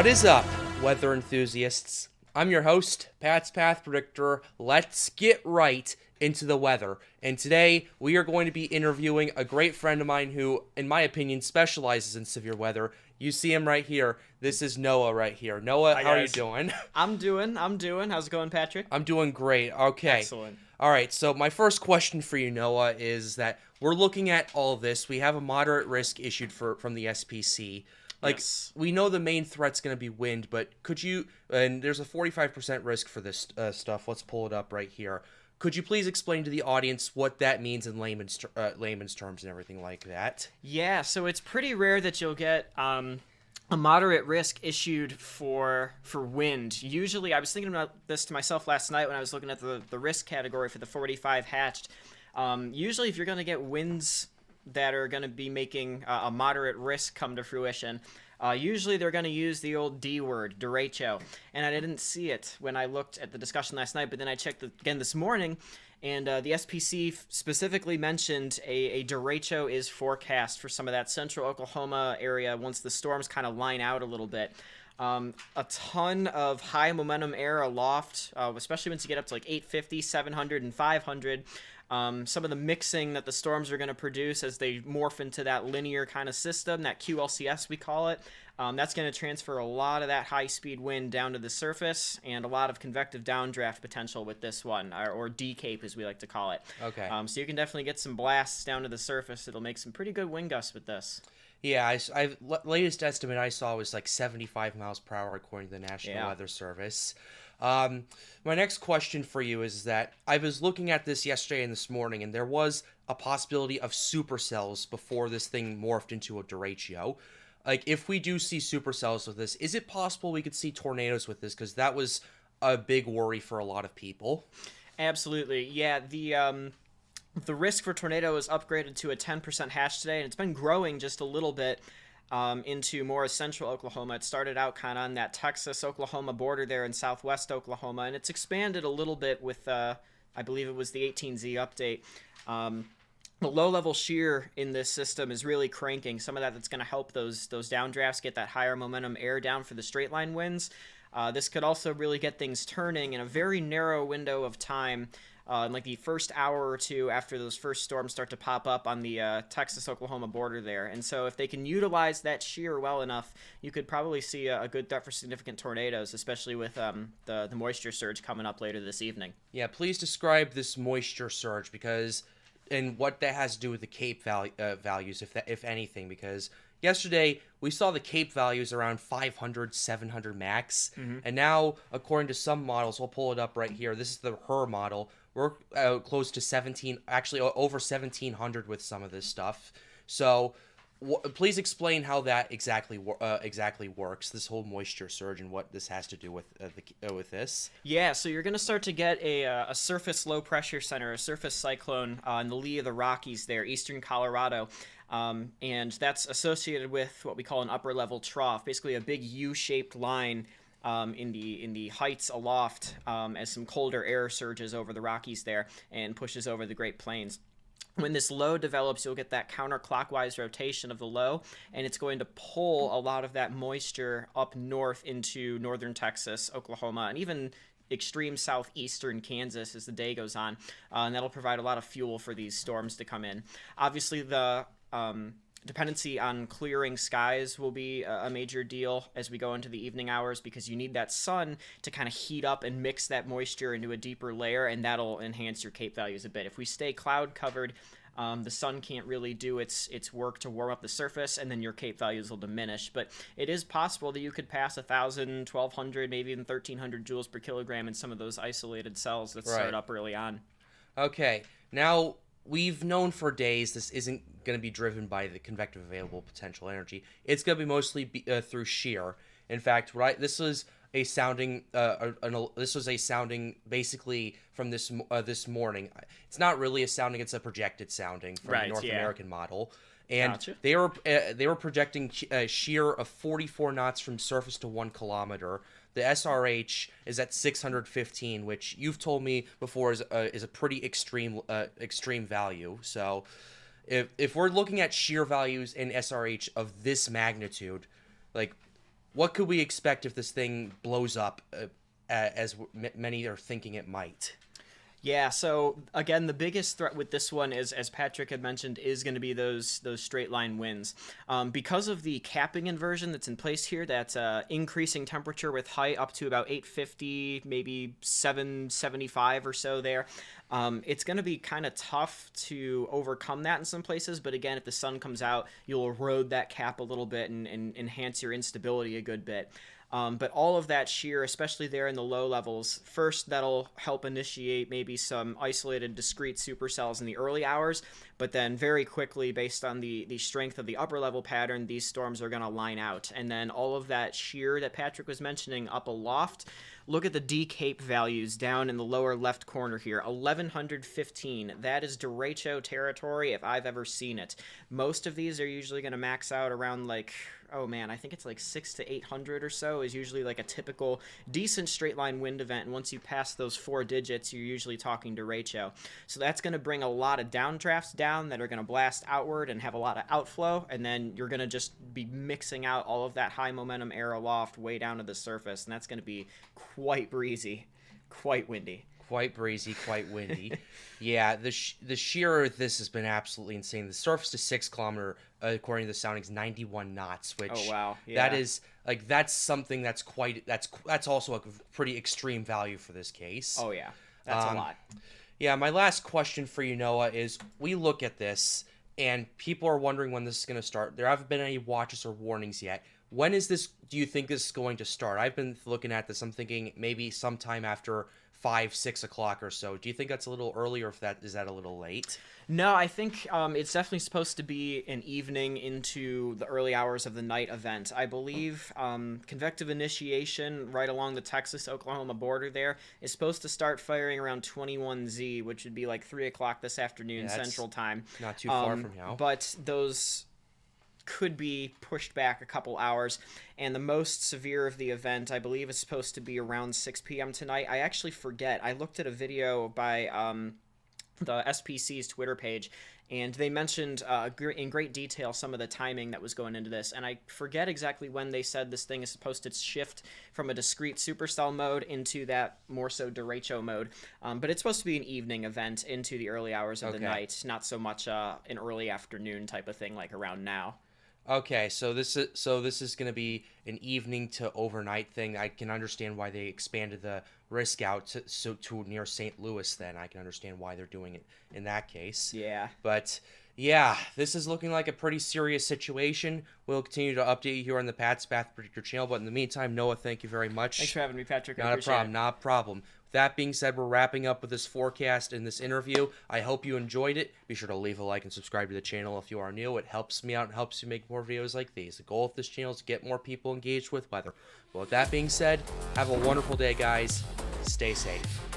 What is up, weather enthusiasts? I'm your host, Pat's Path Predictor. Let's get right into the weather. And today, we are going to be interviewing a great friend of mine who, in my opinion, specializes in severe weather. You see him right here. This is Noah right here. Noah, Hi, how are you guys. doing? I'm doing. How's it going, Patrick? I'm doing great. Okay. Excellent. All right, so my first question for you, Noah, is that we're looking at all this. We have a moderate risk issued from the SPC. Yes. We know the main threat's going to be wind, but could you, and there's a 45% risk for this stuff. Let's pull it up right here. Could you please explain to the audience what that means in layman's terms and everything like that? Yeah. So it's pretty rare that you'll get a moderate risk issued for wind. Usually, I was thinking about this to myself last night when I was looking at the risk category for the 45 hatched. Usually, if you're going to get winds that are going to be making a moderate risk come to fruition, usually they're going to use the old D word, derecho. And I didn't see it when I looked at the discussion last night, but then I checked again this morning, and the SPC specifically mentioned a derecho is forecast for some of that central Oklahoma area once the storms kind of line out a little bit. A ton of high momentum air aloft, especially once you get up to like 850, 700, and 500. Some of the mixing that the storms are going to produce as they morph into that linear kind of system, that QLCS we call it, that's going to transfer a lot of that high-speed wind down to the surface and a lot of convective downdraft potential with this one, or D-cape as we like to call it. Okay. So you can definitely get some blasts down to the surface. It'll make some pretty good wind gusts with this. Yeah, latest estimate I saw was like 75 miles per hour according to the National Weather Service. My next question for you is that I was looking at this yesterday and this morning, and there was a possibility of supercells before this thing morphed into a derecho. Like, if we do see supercells with this, is it possible we could see tornadoes with this? Because that was a big worry for a lot of people. Absolutely. Yeah, the risk for tornado is upgraded to a 10% hatch today, and it's been growing just a little bit into more central Oklahoma. It started out kind of on that Texas-Oklahoma border there in southwest Oklahoma, and it's expanded a little bit with, I believe it was the 18Z update. The low-level shear in this system is really cranking. Some of that's going to help those downdrafts get that higher momentum air down for the straight-line winds. This could also really get things turning in a very narrow window of time, in like the first hour or two after those first storms start to pop up on the Texas-Oklahoma border there. And so if they can utilize that shear well enough, you could probably see a good threat for significant tornadoes, especially with the moisture surge coming up later this evening. Yeah, please describe this moisture surge and what that has to do with the Cape values, if anything, because yesterday we saw the Cape values around 500, 700 max, and now, according to some models, we'll pull it up right here. This is the HER model. We're close to 17, actually over 1700 with some of this stuff. So, please explain how that exactly works. This whole moisture surge and what this has to do with this. Yeah, so you're going to start to get a surface low pressure center, a surface cyclone in the lee of the Rockies there, eastern Colorado. And that's associated with what we call an upper level trough, basically a big U-shaped line in the heights aloft as some colder air surges over the Rockies there and pushes over the Great Plains. When this low develops, you'll get that counterclockwise rotation of the low, and it's going to pull a lot of that moisture up north into northern Texas, Oklahoma, and even extreme southeastern Kansas as the day goes on, and that'll provide a lot of fuel for these storms to come in. Obviously, the dependency on clearing skies will be a major deal as we go into the evening hours, because you need that sun to kind of heat up and mix that moisture into a deeper layer, and that'll enhance your Cape values a bit. If we stay cloud covered, the sun can't really do its work to warm up the surface, and then your Cape values will diminish. But it is possible that you could pass 1,000, 1,200, maybe even 1,300 joules per kilogram in some of those isolated cells that start up early on. Okay, now we've known for days this isn't going to be driven by the convective available potential energy. It's going to be mostly through shear. In fact, this was a sounding. This was a sounding basically from this morning. It's not really a sounding; it's a projected sounding from the North American model. And Gotcha. they were projecting shear of 44 knots from surface to 1 kilometer. The SRH is at 615, which you've told me before is a pretty extreme value. So, if we're looking at shear values in SRH of this magnitude, like, what could we expect if this thing blows up, as many are thinking it might? Yeah, so again, the biggest threat with this one is, as Patrick had mentioned, is going to be those straight line winds. Because of the capping inversion that's in place here, that's increasing temperature with height up to about 850, maybe 775 or so there. It's going to be kind of tough to overcome that in some places, but again, if the sun comes out, you'll erode that cap a little bit and enhance your instability a good bit. But all of that shear, especially there in the low levels, first that'll help initiate maybe some isolated discrete supercells in the early hours, but then very quickly, based on the strength of the upper level pattern, these storms are going to line out. And then all of that shear that Patrick was mentioning up aloft, look at the D-cape values down in the lower left corner here, 1115. That is derecho territory if I've ever seen it. Most of these are usually going to max out around like, oh man, I think it's like 600 to 800 or so is usually like a typical decent straight line wind event. And once you pass those 4 digits, you're usually talking derecho. So that's going to bring a lot of downdrafts down that are going to blast outward and have a lot of outflow. And then you're going to just be mixing out all of that high momentum air aloft way down to the surface. And that's going to be quite breezy, quite windy. Quite breezy, quite windy. Yeah, the shear of this has been absolutely insane. The surface to 6 kilometer, according to the soundings, 91 knots. Which, oh wow, yeah. That is like, that's something that's that's also a pretty extreme value for this case. Oh yeah, that's a lot. Yeah, my last question for you, Noah, is we look at this and people are wondering when this is going to start. There haven't been any watches or warnings yet. When is this? Do you think this is going to start? I've been looking at this. I'm thinking maybe sometime after 5, 6 o'clock or so. Do you think that's a little early, or if that is that a little late? No, I think it's definitely supposed to be an evening into the early hours of the night event. I believe convective initiation right along the Texas-Oklahoma border there is supposed to start firing around 21Z, which would be like 3 o'clock this afternoon Central Time. Not too far from now. But those could be pushed back a couple hours, and the most severe of the event, I believe, is supposed to be around 6 p.m. tonight. I actually forget. I looked at a video by the SPC's Twitter page, and they mentioned in great detail some of the timing that was going into this, and I forget exactly when they said this thing is supposed to shift from a discrete supercell mode into that more so derecho mode, but it's supposed to be an evening event into the early hours of the night, not so much an early afternoon type of thing like around now. Okay, so this is going to be an evening to overnight thing. I can understand why they expanded the risk out to near St. Louis. Then I can understand why they're doing it in that case. Yeah. But yeah, this is looking like a pretty serious situation. We'll continue to update you here on the Pat's Path Predictor channel. But in the meantime, Noah, thank you very much. Thanks for having me, Patrick. Not a problem. Not a problem. That being said, we're wrapping up with this forecast and this interview. I hope you enjoyed it. Be sure to leave a like and subscribe to the channel if you are new. It helps me out and helps you make more videos like these. The goal of this channel is to get more people engaged with weather. Well, with that being said, have a wonderful day, guys. Stay safe.